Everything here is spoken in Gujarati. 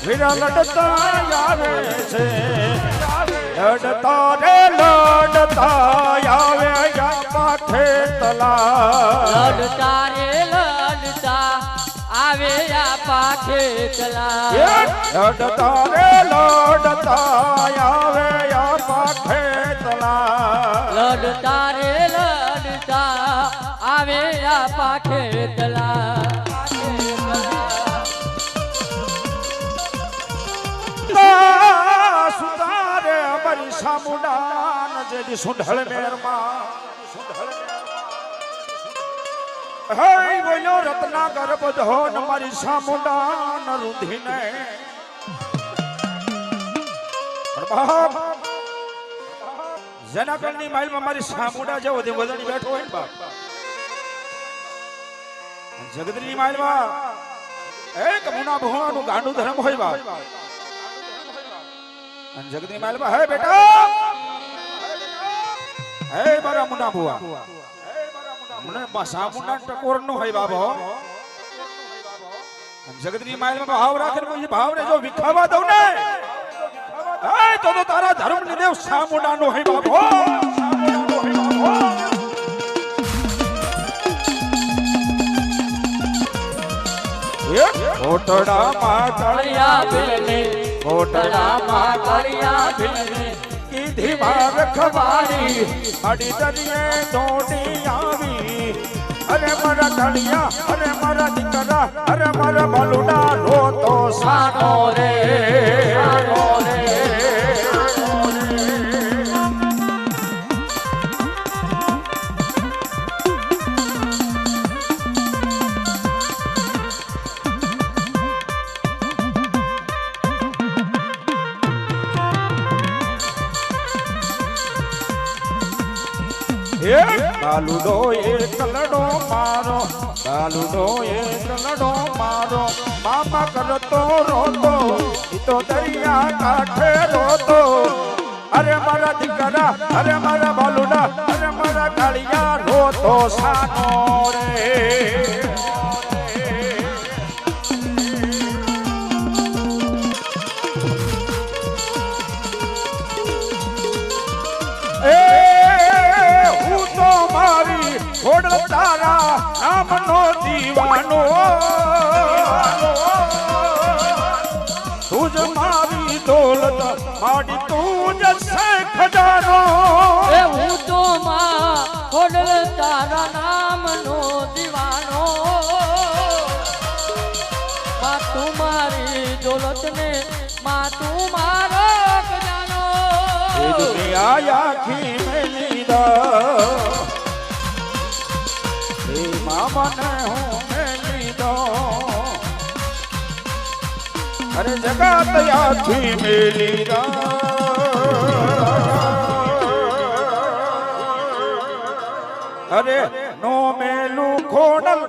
વીરા લડતા આવે છે લડતા રે લડતા આવે પાઠે તલા લડતા રે લડતા આવે આ પાઠે તલા લડતા રે લડતા આવે પાઠે તલા લડતા રે લડતા આવે આ પાઠે તલા સુતારે અમારી સામુડાન જેડી સુંઢળ મેરમાં હે બોલો રત્નાકર બધો અમારી સામુડાન રૂધીને બાપ જેના કરની માઇલમાં મારી સામુડા જેવો વદણી બેઠો હોય ને બાપ જગદની માઇલમાં એક મુના ભુવાનું ગાંડું ધર્મ હોય બાપ જગદની માલમાં હે બેટા હે મારા મુના ભુવા મને સામુંડા ટકોર નો હોય બાબો જગદની માલમાં ભાવ રાખે પછી ભાવને જો વિખાવા દઉં ને હે તો તારા ધર્મ ની દેવ સામુંડા નો હોય બાબો કોટડા માં કળિયા ભીલને કોટડા માં કળિયા ભીલને કીધી વાર ખવાડી અડી દરિયે દોડી આવી અરે મારા કળિયા અરે મારા દીકરા અરે મારા બલુડા રોતો સાનો રે સાનો રે કાલુડો એક લડો મારો કાલુડો એક લડો મારો મામા કરતો રોતો તો દરિયા કાંઠે રોતો અરે મારા દીકરા અરે મારા બાલુડા અરે મારા કાળિયા રોતો સાનો રે છોડ તારા નામનો દીવાનો તુજ મારી દોલત માડી તુજ સે ખજાનો એ હું તો માં છોડ તારા નામનો દીવાનો માં તું મારી દોલત ને માં તું મારો ખજાનો એ દુનિયા આખી મેલી દા મને હું મેલી દો અરે જગત યાથી મેલી દો અરે નો મેલું ખોડલ